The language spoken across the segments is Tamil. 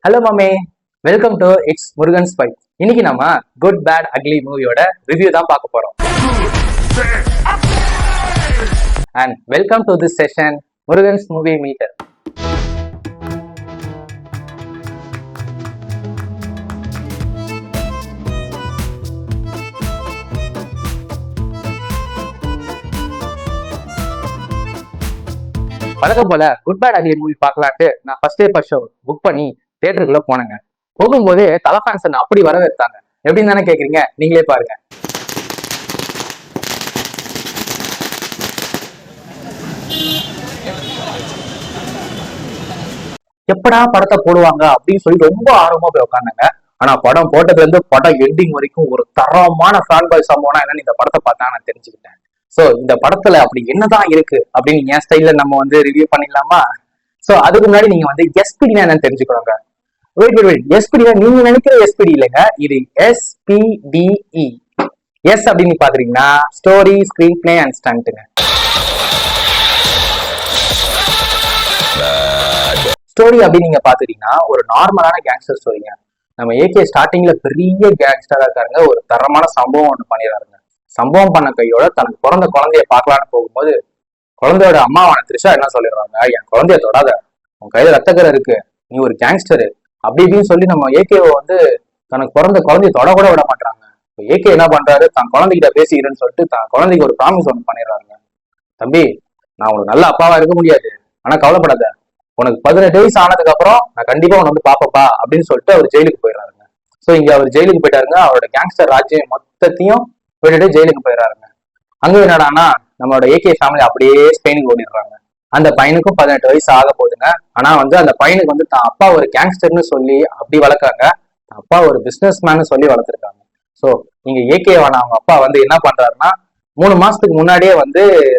ஹலோ மாமே, welcome to it's Murugan spy. இன்னைக்கு நம்ம குட் பேட் அக்லி மூவியோட ரிவ்யூ தான் பார்க்க போறோம். And welcome to this session Murugan's movie metre. வழக்கம் போல குட் பேட் அக்லி மூவி பார்க்கலான்ட்டு நான் first day first show book பண்ணி தியேட்டருக்குள்ள போனேங்க. போகும்போதே தலை ஃபேன்ஸ் அப்படி வரவேற்றாங்க. எப்படின்னு தானே கேக்குறீங்க, நீங்களே பாருங்க. எப்படா படத்தை போடுவாங்க அப்படின்னு சொல்லி ரொம்ப ஆர்வமா போய் உட்காந்தாங்க. ஆனா படம் போட்டதுல இருந்து படம் எண்டிங் வரைக்கும் ஒரு தரமான ஃபேன் பாய் சம்பவம்னா என்னன்னு இந்த படத்தை பார்த்தா நான் தெரிஞ்சுக்கிட்டேன். சோ இந்த படத்துல அப்படி என்னதான் இருக்கு அப்படின்னு என் ஸ்டைல்ல நம்ம ரிவ்யூ பண்ணிடலாமா? சோ அதுக்கு முன்னாடி நீங்க எஸ்பிடினா என்னன்னு தெரிஞ்சுக்கோங்க. வெயிட் எஸ்பிடினா நீங்க நினைக்கிற எஸ்பிடி இல்லைங்க, இது SPDE. எஸ் அப்படின்னு பாக்குறீங்கன்னா ஸ்டோரி, ஸ்கிரீன் பிளே அண்ட் ஸ்டண்ட்டுங்க. ஸ்டோரி அப்படின்னு நீங்க பாத்துட்டீங்கன்னா ஒரு நார்மலான கேங்ஸ்டர் ஸ்டோரிங்க. நம்ம ஏகே ஸ்டார்டிங்ல பெரிய கேங்ஸ்டரா இருக்காருங்க. ஒரு தரமான சம்பவம் ஒண்ணு பண்ணிடுறாருங்க. சம்பவம் பண்ண கையோட தனக்கு பிறந்த குழந்தைய பார்க்கலான்னு போகும்போது குழந்தையோட அம்மாவான த்ரிஷா என்ன சொல்லிடுறாங்க, என் குழந்தைய தொடாத, உன் கையில ரத்தக்கரை இருக்கு, நீ ஒரு கேங்ஸ்டரு அப்படி இப்படின்னு சொல்லி நம்ம ஏகேவை தனக்கு பிறந்த குழந்தைய தொட கூட விட மாட்டாங்க. ஏகே என்ன பண்றாரு, தன் குழந்தைகிட்ட பேசிக்கிறேன்னு சொல்லிட்டு தன் குழந்தைக்கு ஒரு ப்ராமிஸ் ஒன்று பண்ணிடுறாங்க. தம்பி, நான் உனக்கு நல்ல அப்பாவா இருக்க முடியாது, ஆனா கவலைப்படாத, உனக்கு 18 வயசு ஆனதுக்கு அப்புறம் நான் கண்டிப்பா உன்னை பாப்பப்பா அப்படின்னு சொல்லிட்டு அவர் ஜெயிலுக்கு போயிடுறாருங்க. சோ இங்க அவர் ஜெயிலுக்கு போயிட்டாருங்க. அவரோட கேங்ஸ்டர் ராஜ்யம் மொத்தத்தையும் விட்டுட்டு ஜெயிலுக்கு போயிடுறாருங்க. அங்க என்னடானா நம்மளோட ஏகே ஃபேமிலி அப்படியே ஸ்பெயினுக்கு ஓடிடுறாங்க. அந்த பையனுக்கும் 18 வயசு ஆக போகுதுங்க. ஆனா அந்த பையனுக்கு தான் அப்பா ஒரு கேங்ஸ்டர்னு சொல்லி அப்படி வளர்க்காங்க, அப்பா ஒரு பிசினஸ் மேன் சொல்லி வளர்த்துருக்காங்க. சோ நீங்க ஏகேவான அவங்க அப்பா என்ன பண்றாருன்னா 3 மாசத்துக்கு முன்னாடியே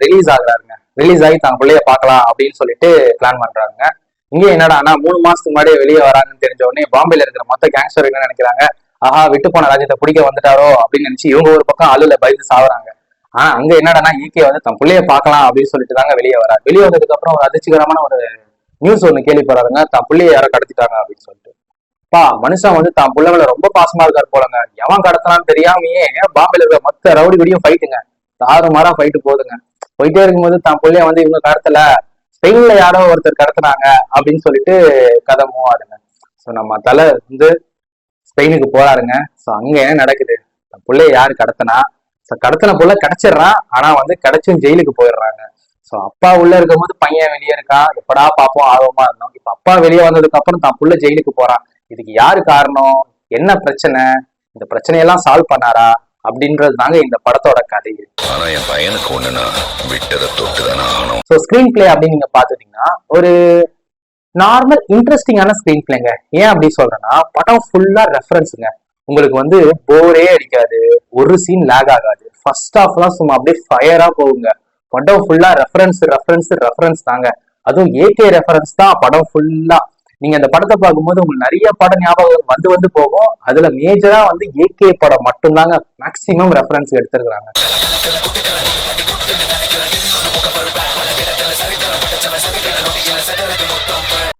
ரிலீஸ் ஆகுறாருங்க. ரிலீஸ் ஆகி தான் பிள்ளைய பார்க்கலாம் அப்படின்னு சொல்லிட்டு பிளான் பண்றாங்க. இங்க என்னடானா 3 மாசத்துக்கு முன்னாடியே வெளியே வராங்கன்னு தெரிஞ்ச உடனே பாம்பேல இருக்கிற மொத்த கேங்ஸ்டர் என்ன நினைக்கிறாங்க, ஆஹா விட்டு போன ராஜ்யத்தை பிடிக்க வந்துட்டாரோ அப்படின்னு நினைச்சு இவங்க ஒரு பக்கம் அழுல பயந்து சாகுறாங்க. ஆனா அங்க என்னடானா ஏகே தன் பிள்ளைய பார்க்கலாம் அப்படின்னு சொல்லிட்டு தாங்க வெளியே வராரு. வெளியே வந்ததுக்கு அப்புறம் ஒரு அதிர்ச்சிகரமான ஒரு நியூஸ் ஒண்ணு கேள்விப்படுறாருங்க, தான் பிள்ளைய யாரோ கடத்திட்டாங்க அப்படின்னு சொல்லிட்டு. மனுஷன் தான் பிள்ளைங்கள ரொம்ப பாசமா இருக்காரு போலங்க. எவன் கடத்தலான்னு தெரியாமையே பாம்பேல இருக்கிற மொத்த ரவுடி கூடயும் ஃபைட்டுங்க, தாறுமாறா ஃபைட்டு போகுதுங்க. போயிட்டே இருக்கும்போது தான் பிள்ளைய இவங்க கடத்தல, ஸ்பெயின்ல யாரோ ஒருத்தர் கடத்தினாங்க அப்படின்னு சொல்லிட்டு கதை மூவ் ஆகுதுங்க. ஸோ நம்ம தலை ஸ்பெயினுக்கு போறாருங்க. ஸோ அங்க என்ன நடக்குது, தன் பிள்ளைய யாரு கடத்தினா, கடத்தின புள்ள கிடைச்சிடுறான். ஆனா கிடைச்சும் ஜெயிலுக்கு போயிடுறாங்க. சோ அப்பா உள்ள இருக்கும் போது பையன் வெளியே இருக்கான், எப்படா பாப்போம் ஆர்வமா இருந்தோம். இப்ப அப்பா வெளியே வந்ததுக்கு அப்புறம் தான் புள்ள ஜெயிலுக்கு போறான். இதுக்கு யாரு காரணம், என்ன பிரச்சனை, இந்த பிரச்சனையெல்லாம் சால்வ் பண்ணாரா அப்படின்றது தாங்க இந்த படத்தோட கதை. சோ ஸ்கிரீன் பிளே அப்படின்னு நீங்க பாத்துட்டீங்கன்னா ஒரு நார்மல் இன்ட்ரெஸ்டிங்கான ஸ்கிரீன் பிளேங்க. ஏன் அப்படி சொல்றேன்னா படம் ஃபுல்லா ரெஃபரன்ஸுங்க. உங்களுக்கு போரே அடிக்காது, ஒரு சீன் லேக் ஆகாது. ஃபர்ஸ்ட் ஹாஃப்லாம் சும்மா அப்படியே ஃபயரா போகுங்க. படம் ஃபுல்லா ரெஃபரன்ஸ் தாங்க. அதுவும் ஏகே ரெஃபரன்ஸ் தான் படம் ஃபுல்லா. நீங்க அந்த படத்தை பார்க்கும்போது உங்களுக்கு நிறைய படம் ஞாபகம் வந்து போகும். அதுல மேஜரா ஏகே படம் மட்டும்தாங்க மேக்சிமம் ரெஃபரன்ஸ் எடுத்திருக்கிறாங்க.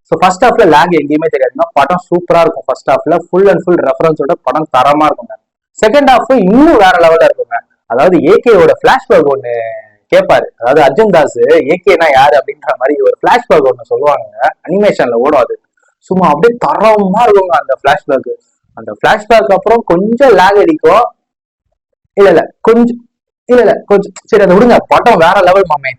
ஸோ ஃபர்ஸ்ட் ஹாஃப்ல லேக் எங்கேயுமே தெரியாதுன்னா படம் சூப்பரா இருக்கும். ஃபர்ஸ்ட் ஹாஃப்ல ஃபுல் அண்ட் ஃபுல் ரெஃபரன்ஸோட படம் தரமா இருக்குங்க. செகண்ட் ஹாஃப் இன்னும் வேற லெவல்ல இருக்குங்க. அதாவது ஏகேயோட பிளாஷ்பேக் ஒண்ணு கேட்பாரு. அதாவது அர்ஜுன் தாஸ் ஏகேனா யாரு அப்படின்ற மாதிரி ஒரு பிளாஷ்பேக் ஒண்ணு சொல்லுவாங்க, அனிமேஷன்ல ஓடும். அது சும்மா அப்படியே தரமா இருக்குங்க அந்த பிளாஷ்பேக். அந்த பிளாஷ்பேக் அப்புறம் கொஞ்சம் லேக் அடிக்கும். இல்ல கொஞ்சம் சரி அதை விடுங்க, படம் வேற லெவல் மாமே.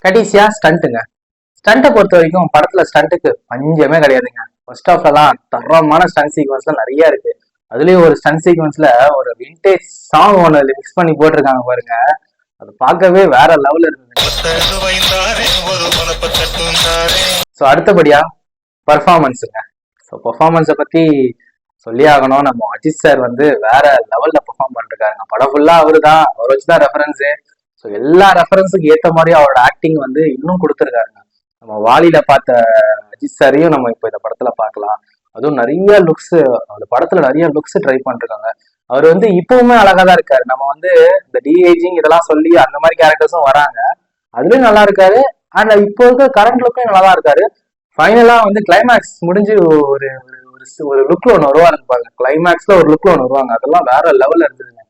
கடைசியா ஸ்டண்ட்டுங்க. ஸ்டண்ட்டை பொறுத்த வரைக்கும் படத்துல ஸ்டண்ட்டுக்கு பஞ்சமே கிடையாதுங்க. ஃபர்ஸ்ட் ஆஃப்லாம் தரமான ஸ்டண்ட் சீக்வன்ஸ்ல நிறைய இருக்கு. அதுலயும் ஒரு ஸ்டண்ட் சீக்வன்ஸ்ல ஒரு விண்டேஜ் சாங் ஒன்று மிக்ஸ் பண்ணி போட்டிருக்காங்க பாருங்க, அது பார்க்கவே வேற லெவல்ல இருக்குது. ஸோ அடுத்தபடியா பர்ஃபார்மன்ஸுங்க. ஸோ பர்ஃபார்மன்ஸை பத்தி சொல்லி ஆகணும். நம்ம அஜித் சார் வேற லெவல்ல பெர்ஃபார்ம் பண்ணிருக்காருங்க. படம் ஃபுல்லா அவரை வச்சுதான் ரெஃபரன்ஸு. ஸோ எல்லா ரெஃபரன்ஸுக்கு ஏற்ற மாதிரி அவரோட ஆக்டிங் இன்னும் கொடுத்துருக்காருங்க. நம்ம வாலியில பார்த்த அஜித் சாரையும் நம்ம இப்போ இந்த படத்துல பார்க்கலாம். அதுவும் நிறைய லுக்ஸ், அந்த படத்துல நிறைய லுக்ஸ் ட்ரை பண்ணிருக்காங்க. அவர் வந்து இப்பவுமே அழகா தான் இருக்காரு. நம்ம வந்து இந்த டிஏஜிங் இதெல்லாம் சொல்லி அந்த மாதிரி கேரக்டர்ஸும் வராங்க, அதுலயும் நல்லா இருக்காரு. அண்ட் இப்போ இருக்க கரண்ட் லுக்கும் நல்லா தான் இருக்காரு. ஃபைனலா வந்து கிளைமேக்ஸ் முடிஞ்சு ஒரு ஒரு லுக்ல ஒன்று வருவாங்க பாருங்க, கிளைமேக்ஸ்ல ஒரு லுக்ல ஒன்று வருவாங்க, அதெல்லாம் வேற லெவல்ல இருந்ததுங்க.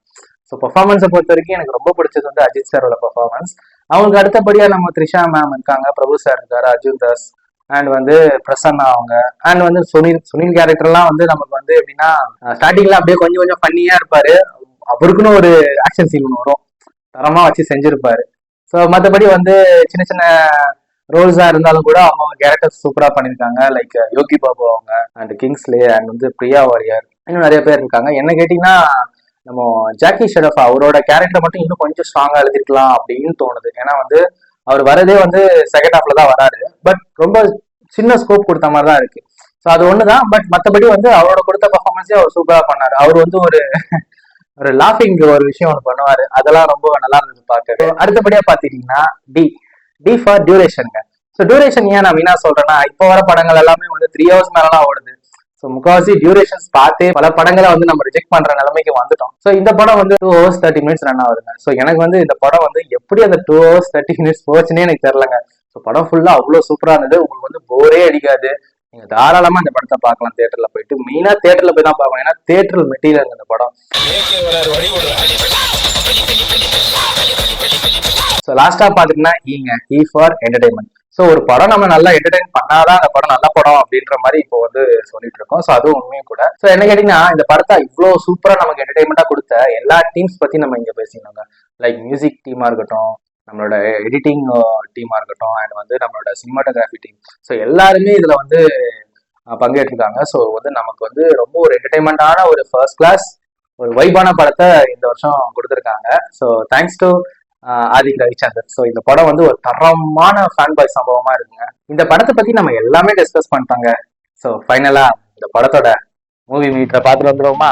ஸோ பெர்ஃபார்மன்ஸை பொறுத்த வரைக்கும் எனக்கு ரொம்ப பிடிச்சது வந்து அஜித் சாரோட பெர்ஃபார்மன்ஸ். அவங்களுக்கு அடுத்தபடியா நம்ம த்ரிஷா மேம் இருக்காங்க, பிரபு சார் இருக்காரு, அர்ஜுன் தாஸ் அண்ட் வந்து பிரசன்னா அவங்க, அண்ட் வந்து சுனில் கேரக்டர்லாம் வந்து நமக்கு வந்து எப்படின்னா ஸ்டார்டிங்ல அப்படியே கொஞ்சம் கொஞ்சம் ஃபன்னியா இருப்பாரு. அவருக்குன்னு ஒரு ஆக்ஷன் சீன் ஒன்று வரும், தரமா வச்சு செஞ்சிருப்பாரு. ஸோ மற்றபடி வந்து சின்ன சின்ன ரோல்ஸா இருந்தாலும் கூட அவங்க கேரக்டர் சூப்பரா பண்ணியிருக்காங்க. லைக் யோகி பாபு அவங்க அண்ட் கிங்ஸ்லே அண்ட் வந்து பிரியா வாரியர், இன்னும் நிறைய பேர் இருக்காங்க. என்ன கேட்டீங்கன்னா நம்ம ஜாக்கி ஷெரஃப் அவரோட கேரக்டர் மட்டும் இன்னும் கொஞ்சம் ஸ்ட்ராங்கா எழுதிருக்கலாம் அப்படின்னு தோணுது. ஏன்னா வந்து அவர் வரதே வந்து செகண்ட் ஹாஃப்ல தான் வராரு, பட் ரொம்ப சின்ன ஸ்கோப் கொடுத்த மாதிரி தான் இருக்கு. ஸோ அது ஒண்ணுதான். பட் மற்றபடி வந்து அவரோட கொடுத்த பர்ஃபார்மன்ஸே அவர் சூப்பரா பண்ணாரு. அவர் வந்து ஒரு லாஃபிங் ஒரு விஷயம் ஒன்று பண்ணுவாரு, அதெல்லாம் ரொம்ப நல்லா இருந்தது பார்க்க. அடுத்தபடியா பாத்தீங்கன்னா டி ஃபார் டியூரேஷனுங்க. ஸோ டியூரேஷன் ஏன் நான் வீணா சொல்றேன்னா, இப்போ வர படங்கள் எல்லாமே வந்து 3 hours மேலாம் ஓடுது. ஸோ முக்கால்வாசி டியூரேஷன்ஸ் பார்த்தே பல படங்களை வந்து நம்ம ரிஜெக்ட் பண்ற நிலைமைக்கு வந்துட்டோம். ஸோ இந்த படம் வந்து 2 hours 30 minutes ரன் ஆகுதுங்க. ஸோ எனக்கு வந்து இந்த படம் வந்து எப்படி அந்த 2 hours 30 minutes போச்சுன்னே எனக்கு தெரியலங்க. ஸோ படம் ஃபுல்லா அவ்வளோ சூப்பரா இருந்தது. உங்களுக்கு வந்து போரே அடிக்காது. நீங்க தாராளமா இந்த படத்தை பார்க்கலாம் தியேட்டர்ல போயிட்டு. மெயினா தியேட்டர்ல போய் தான் பார்க்கணும், ஏன்னா தியேட்டர் மெட்டீரியல் இந்த படம். ஸோ லாஸ்டா பாத்தீங்கன்னா இ ஃபார் என்டர்டைன்மெண்ட். ஸோ ஒரு படம் நம்ம நல்லா என்டர்டைன் பண்ணாதான் அந்த படம் நல்ல படம் அப்படின்ற மாதிரி இப்போ வந்து சொல்லிட்டு இருக்கோம். ஸோ அதுவும் உண்மையும் கூட. ஸோ என்ன கேட்டீங்கன்னா, இந்த படத்தை இவ்வளோ சூப்பரா நமக்கு என்டர்டைன்மெண்டா கொடுத்த எல்லா டீம்ஸ் பத்தி நம்ம இங்க பேசிக்கணுங்க. லைக் மியூசிக் டீமா இருக்கட்டும், நம்மளோட எடிட்டிங் டீமா இருக்கட்டும், அண்ட் வந்து நம்மளோட சினிமாட்டோகிராஃபி டீம். ஸோ எல்லாருமே இதுல வந்து பங்கேற்றிருக்காங்க. ஸோ வந்து நமக்கு வந்து ரொம்ப ஒரு என்டர்டைன்மெண்டான ஒரு ஃபர்ஸ்ட் கிளாஸ் ஒரு வைபான படத்தை இந்த வருஷம் கொடுத்துருக்காங்க. So thanks to Adhik Ravichander. So இந்த படம் வந்து ஒரு தரமான ஃபேன் பாய் சம்பவமா இருக்குங்க. இந்த படத்தை பத்தி நம்ம எல்லாமே டிஸ்கஸ் பண்ணிட்டாங்க. ஸோ ஃபைனலா இந்த படத்தோட மூவி மீட்டரை பார்த்துட்டு வந்துருவோமா?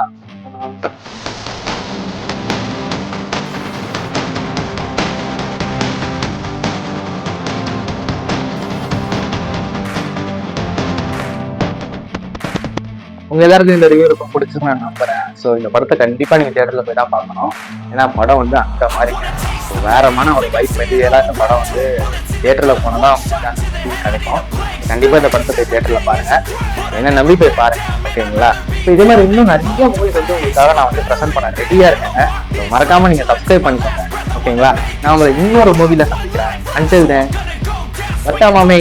உங்க எல்லாருக்கும் இந்த ரிவ்யூ ரொம்ப பிடிச்சுன்னு நான் நம்புறேன். ஸோ இந்த படத்தை கண்டிப்பா நீங்க தியேட்டர்ல போய் தான் பார்க்கணும். ஏன்னா படம் வந்து அந்த மாதிரி வேறமான ஒரு வைப் மெட்டீரியலா இந்த படம் வந்து தியேட்டர்ல போனதான் உங்களுக்கு அந்த ஃபீல் கிடைக்கும். கண்டிப்பா இந்த படத்தை போய் தியேட்டர்ல பாருங்க, என்ன நம்பி போய் பாருங்க, ஓகேங்களா? ஸோ இதே மாதிரி இன்னும் நிறைய மூவிஸ் வந்து உங்களுக்காக நான் வந்து ப்ரெசென்ட் பண்ண ரெடியா இருக்கேங்க. ஸோ மறக்காம நீங்க சப்ஸ்கிரைப் பண்ணிக்கோங்க, ஓகேங்களா? நான் உங்களை இன்னொரு மூவில சந்திக்கிறேன். அன்டில் தென், வட்டா மாமே.